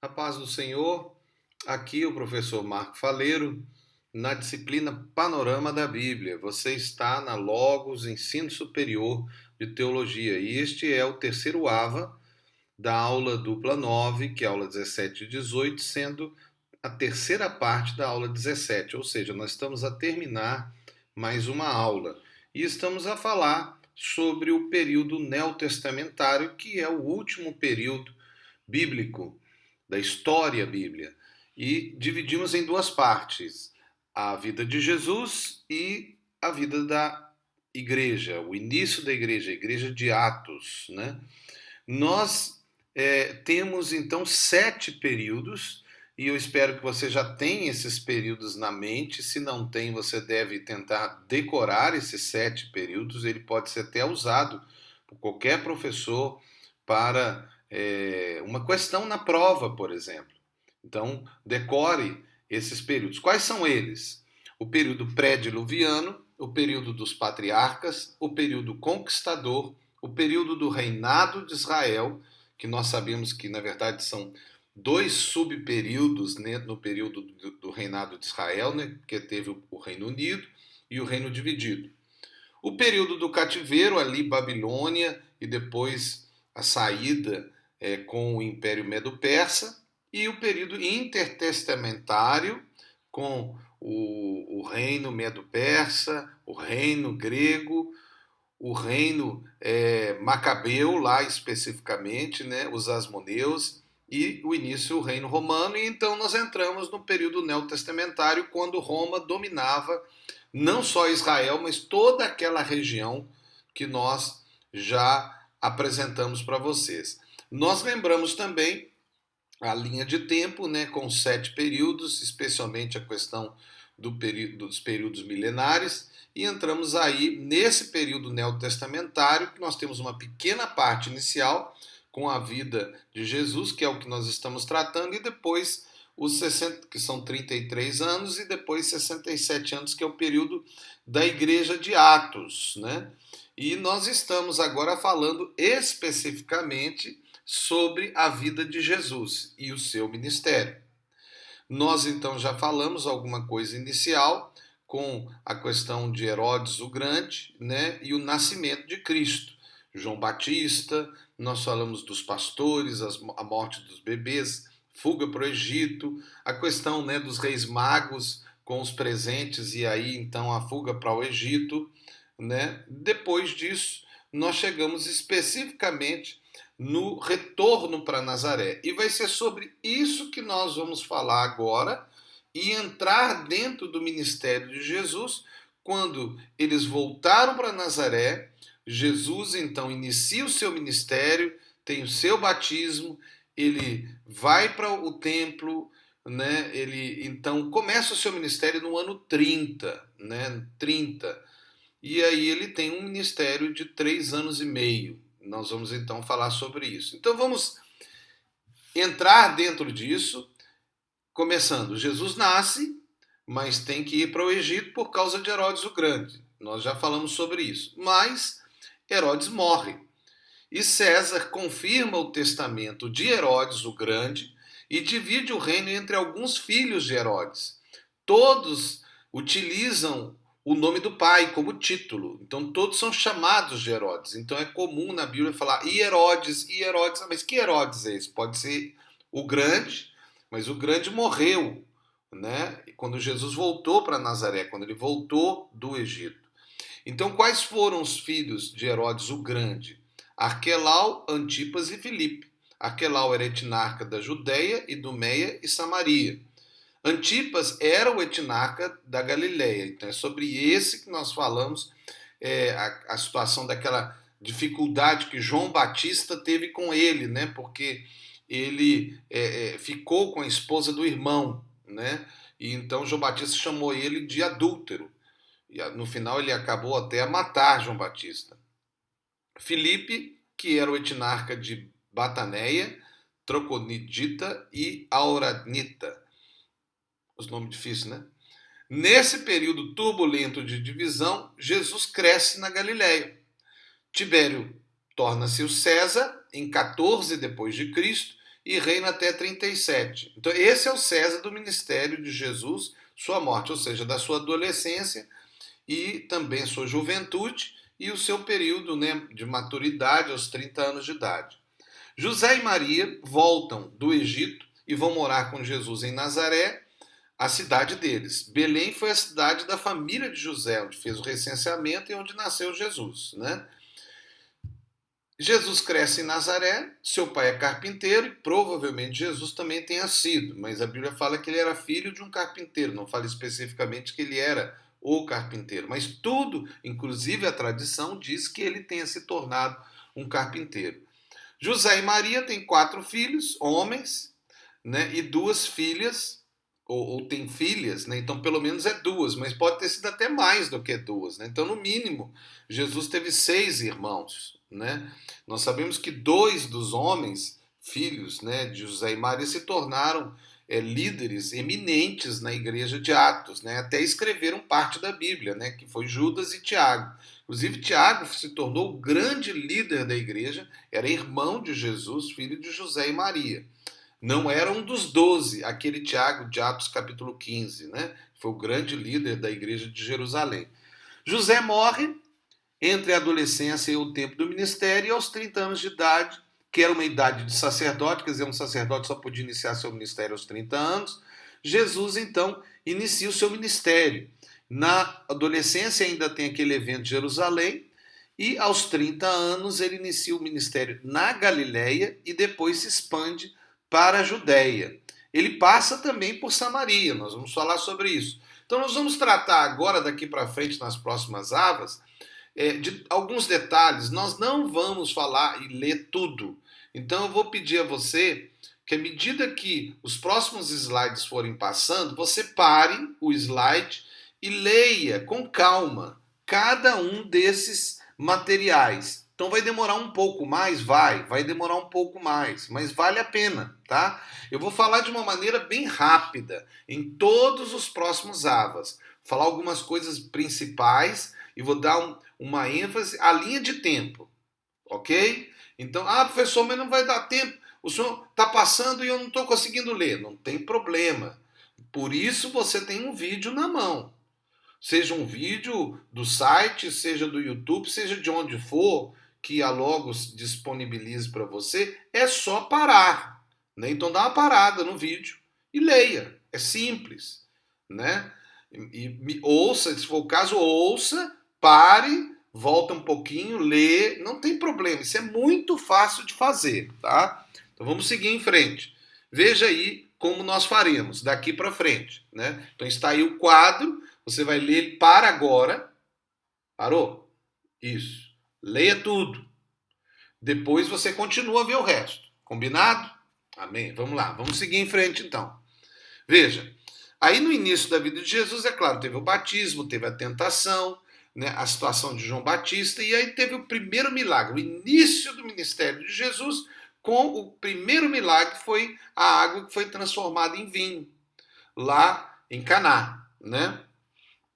A paz do Senhor, aqui o professor Marco Faleiro, na disciplina Panorama da Bíblia. Você está na Logos Ensino Superior de Teologia e este é o terceiro AVA da aula dupla 9, que é a aula 17 e 18, sendo a terceira parte da aula 17, ou seja, nós estamos a terminar mais uma aula e estamos a falar sobre o período neotestamentário, que é o último período bíblico da história bíblia. E dividimos em duas partes: a vida de Jesus e a vida da igreja, o início da igreja, a igreja de Atos, né? Nós temos então 7 períodos e eu espero que você já tenha esses períodos na mente. Se não tem, você deve tentar decorar esses 7 períodos. Ele pode ser até usado por qualquer professor para uma questão na prova, por exemplo. Então, decore esses períodos. Quais são eles? O período pré-diluviano, o período dos patriarcas, o período conquistador, o período do reinado de Israel, que nós sabemos que, na verdade, são dois subperíodos, né, no período do reinado de Israel, né, porque teve o Reino Unido e o Reino Dividido. O período do cativeiro, ali Babilônia, e depois a saída com o Império Medo-Persa, e o período intertestamentário, com o reino Medo-Persa, o reino grego, o reino macabeu, lá especificamente, né, os asmoneus, e o início do reino romano. E então nós entramos no período neotestamentário, quando Roma dominava não só Israel, mas toda aquela região que nós já apresentamos para vocês. Nós lembramos também a linha de tempo, né, com 7 períodos, especialmente a questão dos períodos milenares, e entramos aí nesse período neotestamentário, que nós temos uma pequena parte inicial com a vida de Jesus, que é o que nós estamos tratando, e depois os 60, que são 33 anos, e depois 67 anos, que é o período da Igreja de Atos, né? E nós estamos agora falando especificamente sobre a vida de Jesus e o seu ministério. Nós então já falamos alguma coisa inicial com a questão de Herodes o Grande, né, e o nascimento de Cristo. João Batista, nós falamos dos pastores, a morte dos bebês, fuga para o Egito, a questão, né, dos reis magos com os presentes e aí então a fuga para o Egito, né? Depois disso, nós chegamos especificamente no retorno para Nazaré. E vai ser sobre isso que nós vamos falar agora e entrar dentro do ministério de Jesus. Quando eles voltaram para Nazaré, Jesus então inicia o seu ministério, tem o seu batismo, ele vai para o templo, né? Ele então começa o seu ministério no ano 30, né? 30. E aí ele tem um ministério de 3 anos e meio. Nós vamos então falar sobre isso. Então vamos entrar dentro disso, começando. Jesus nasce, mas tem que ir para o Egito por causa de Herodes o Grande. Nós já falamos sobre isso. Mas Herodes morre. E César confirma o testamento de Herodes o Grande e divide o reino entre alguns filhos de Herodes. Todos utilizam o nome do pai como título. Então todos são chamados de Herodes. Então é comum na Bíblia falar e Herodes, mas que Herodes é esse? Pode ser o Grande, mas o Grande morreu, né? Quando Jesus voltou para Nazaré, quando ele voltou do Egito. Então quais foram os filhos de Herodes o Grande? Arquelau, Antipas e Filipe. Arquelau era etnarca da Judéia, Idumeia e Samaria. Antipas era o etnarca da Galileia. Então é sobre esse que nós falamos, a situação daquela dificuldade que João Batista teve com ele, né? Porque ele ficou com a esposa do irmão, né? E então João Batista chamou ele de adúltero. E no final ele acabou até a matar João Batista. Filipe, que era o etnarca de Bataneia, Troconidita e Auranita. Os nomes difíceis, né? Nesse período turbulento de divisão, Jesus cresce na Galiléia. Tibério torna-se o César em 14 depois de Cristo e reina até 37. Então esse é o César do ministério de Jesus, sua morte, ou seja, da sua adolescência e também sua juventude e o seu período, né, de maturidade aos 30 anos de idade. José e Maria voltam do Egito e vão morar com Jesus em Nazaré, a cidade deles. Belém foi a cidade da família de José, onde fez o recenseamento e onde nasceu Jesus, né? Jesus cresce em Nazaré, seu pai é carpinteiro e provavelmente Jesus também tenha sido, mas a Bíblia fala que ele era filho de um carpinteiro, não fala especificamente que ele era o carpinteiro, mas tudo, inclusive a tradição, diz que ele tenha se tornado um carpinteiro. José e Maria têm 4 filhos, homens, né, e 2 filhas, ou tem filhas, né, então pelo menos é 2, mas pode ter sido até mais do que 2. Né, então, no mínimo, Jesus teve 6 irmãos. Né? Nós sabemos que 2 dos homens, filhos, né, de José e Maria, se tornaram líderes eminentes na igreja de Atos, né? Até escreveram parte da Bíblia, né? Que foi Judas e Tiago. Inclusive, Tiago se tornou o grande líder da igreja, era irmão de Jesus, filho de José e Maria. Não era um dos 12, aquele Tiago de Atos capítulo 15, né? Foi o grande líder da igreja de Jerusalém. José morre entre a adolescência e o tempo do ministério, e aos 30 anos de idade, que era uma idade de sacerdote, quer dizer, um sacerdote só podia iniciar seu ministério aos 30 anos, Jesus, então, inicia o seu ministério. Na adolescência ainda tem aquele evento de Jerusalém, e aos 30 anos ele inicia o ministério na Galileia e depois se expande para a Judéia. Ele passa também por Samaria, nós vamos falar sobre isso. Então nós vamos tratar agora, daqui para frente, nas próximas avas, de alguns detalhes. Nós não vamos falar e ler tudo. Então eu vou pedir a você que, à medida que os próximos slides forem passando, você pare o slide e leia com calma cada um desses materiais. Então vai demorar um pouco mais? Vai demorar um pouco mais, mas vale a pena, tá? Eu vou falar de uma maneira bem rápida em todos os próximos avas. Falar algumas coisas principais e vou dar uma ênfase à linha de tempo, ok? Então, professor, mas não vai dar tempo, o senhor está passando e eu não estou conseguindo ler. Não tem problema. Por isso você tem um vídeo na mão. Seja um vídeo do site, seja do YouTube, seja de onde for, que a Logos disponibilize para você, é só parar. Né? Então dá uma parada no vídeo e leia. É simples. Né? E ouça, se for o caso, ouça, pare, volta um pouquinho, lê, não tem problema, isso é muito fácil de fazer, tá? Então vamos seguir em frente. Veja aí como nós faremos daqui para frente, né? Então está aí o quadro, você vai ler para agora. Parou? Isso. Leia tudo. Depois você continua a ver o resto. Combinado? Amém. Vamos lá, vamos seguir em frente então. Veja, aí no início da vida de Jesus, é claro, teve o batismo, teve a tentação, né, a situação de João Batista, e aí teve o primeiro milagre, o início do ministério de Jesus, com o primeiro milagre foi a água que foi transformada em vinho, lá em Caná, né,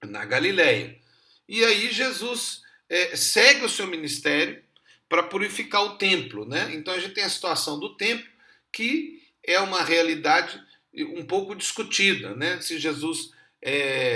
na Galileia. E aí Jesus segue o seu ministério para purificar o templo, né? Então a gente tem a situação do templo, que é uma realidade um pouco discutida, né? Se Jesus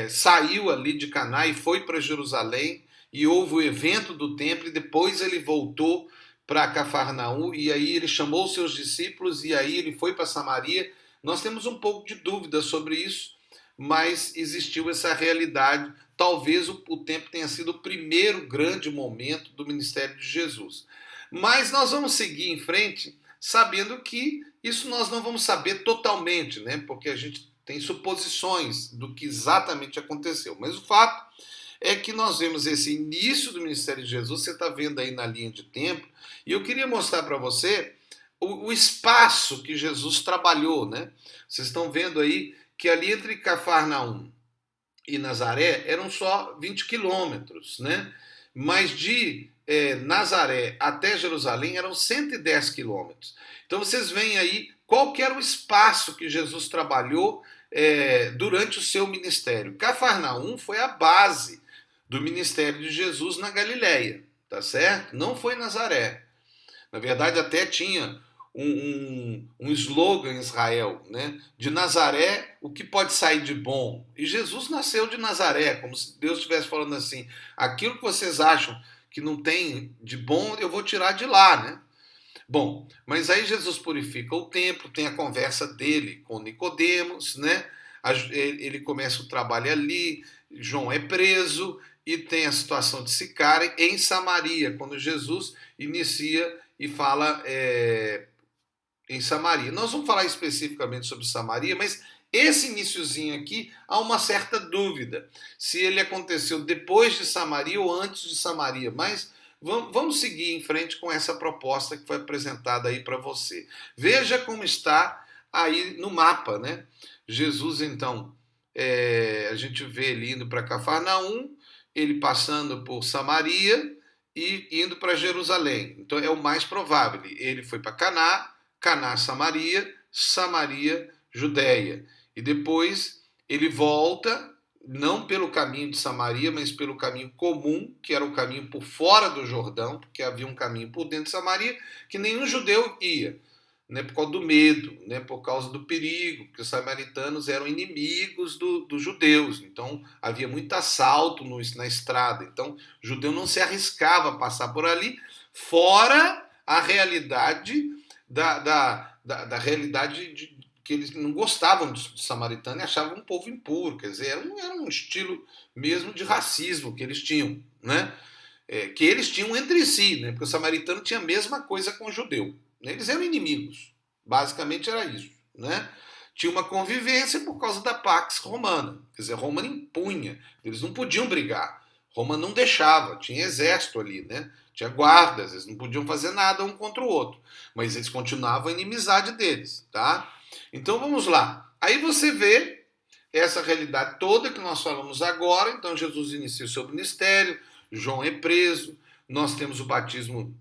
saiu ali de Caná e foi para Jerusalém e houve o evento do templo e depois ele voltou para Cafarnaum e aí ele chamou seus discípulos e aí ele foi para Samaria. Nós temos um pouco de dúvida sobre isso, mas existiu essa realidade. Talvez o templo tenha sido o primeiro grande momento do ministério de Jesus. Mas nós vamos seguir em frente sabendo que isso nós não vamos saber totalmente, né? Porque a gente tem suposições do que exatamente aconteceu. Mas o fato é que nós vemos esse início do ministério de Jesus, você está vendo aí na linha de tempo, e eu queria mostrar para você o espaço que Jesus trabalhou, né? Vocês estão vendo aí que ali entre Cafarnaum e Nazaré eram só 20 quilômetros, né? Mas de Nazaré até Jerusalém eram 110 quilômetros. Então vocês veem aí qual que era o espaço que Jesus trabalhou durante o seu ministério. Cafarnaum foi a base do ministério de Jesus na Galileia, tá certo? Não foi Nazaré. Na verdade, até tinha um slogan em Israel, né? De Nazaré, o que pode sair de bom? E Jesus nasceu de Nazaré, como se Deus estivesse falando assim: aquilo que vocês acham que não tem de bom, eu vou tirar de lá, né? Bom, mas aí Jesus purifica o templo, tem a conversa dele com Nicodemos, né? Ele começa o trabalho ali, João é preso e tem a situação de Sicária em Samaria, quando Jesus inicia e fala em Samaria. Nós vamos falar especificamente sobre Samaria, mas esse iniciozinho aqui há uma certa dúvida se ele aconteceu depois de Samaria ou antes de Samaria, mas vamos seguir em frente com essa proposta que foi apresentada aí para você. Veja como está aí no mapa, né? Jesus, então, a gente vê ele indo para Cafarnaum, ele passando por Samaria e indo para Jerusalém. Então é o mais provável. Ele foi para Caná, Caná, Samaria, Samaria, Judéia. E depois ele volta, não pelo caminho de Samaria, mas pelo caminho comum, que era o caminho por fora do Jordão, porque havia um caminho por dentro de Samaria que nenhum judeu ia, né, por causa do medo, né, por causa do perigo, porque os samaritanos eram inimigos dos judeus, então havia muito assalto na estrada, então o judeu não se arriscava a passar por ali, fora a realidade da realidade que eles não gostavam de samaritano e achavam um povo impuro, quer dizer, era um estilo mesmo de racismo que eles tinham, né? Que eles tinham entre si, né? Porque o samaritano tinha a mesma coisa com o judeu, né? Eles eram inimigos, basicamente era isso, né? Tinha uma convivência por causa da Pax Romana, quer dizer, Roma impunha, eles não podiam brigar, Roma não deixava, tinha exército ali, né? Tinha guardas, eles não podiam fazer nada um contra o outro, mas eles continuavam a inimizade deles, tá? Então vamos lá. Aí você vê essa realidade toda que nós falamos agora. Então Jesus inicia o seu ministério, João é preso, nós temos o batismo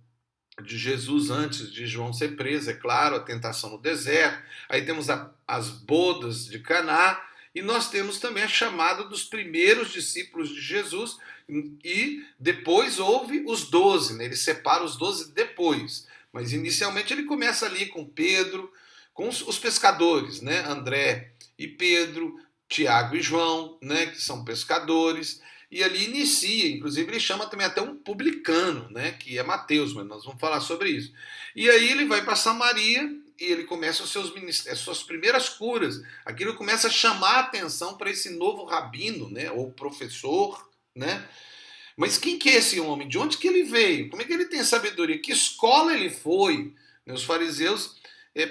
de Jesus antes de João ser preso, é claro, a tentação no deserto. Aí temos as bodas de Caná e nós temos também a chamada dos primeiros discípulos de Jesus e depois houve os 12, né? Ele separa os 12 depois. Mas inicialmente ele começa ali com Pedro, com os pescadores, né? André e Pedro, Tiago e João, né? Que são pescadores. E ali inicia, inclusive ele chama também até um publicano, né? Que é Mateus, mas nós vamos falar sobre isso. E aí ele vai para Samaria e ele começa as suas primeiras curas. Aquilo começa a chamar a atenção para esse novo rabino, né? Ou professor, né? Mas quem que é esse homem? De onde que ele veio? Como é que ele tem sabedoria? Que escola ele foi? Os fariseus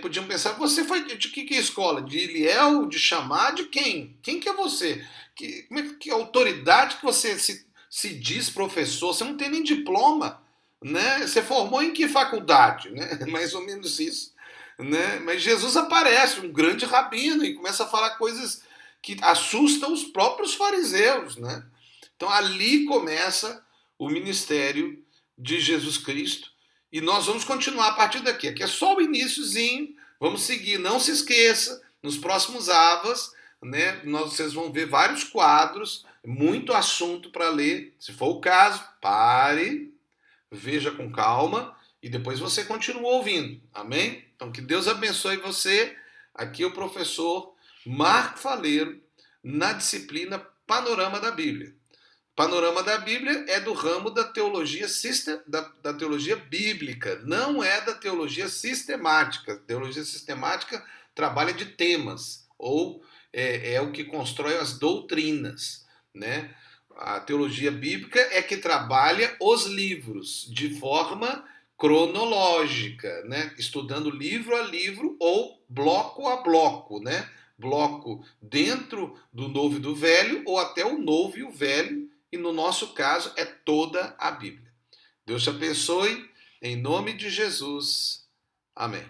podiam pensar, você foi de que escola? De Iliel? De Chamar? De quem? Quem que é você? Que autoridade que você se diz professor? Você não tem nem diploma, né? Você formou em que faculdade? Né? Mais ou menos isso. Né? Mas Jesus aparece, um grande rabino, e começa a falar coisas que assustam os próprios fariseus, né? Então ali começa o ministério de Jesus Cristo e nós vamos continuar a partir daqui. Aqui é só o iniciozinho, vamos seguir. Não se esqueça, nos próximos avas, né, vocês vão ver vários quadros, muito assunto para ler. Se for o caso, pare, veja com calma e depois você continua ouvindo. Amém? Então que Deus abençoe você. Aqui é o professor Marco Faleiro na disciplina Panorama da Bíblia. Panorama da Bíblia é do ramo da teologia, da teologia bíblica, não é da teologia sistemática. A teologia sistemática trabalha de temas, ou é o que constrói as doutrinas, né? A teologia bíblica é que trabalha os livros de forma cronológica, né? Estudando livro a livro ou bloco a bloco, né? Bloco dentro do Novo e do Velho, ou até o Novo e o Velho, e no nosso caso é toda a Bíblia. Deus te abençoe, em nome de Jesus. Amém.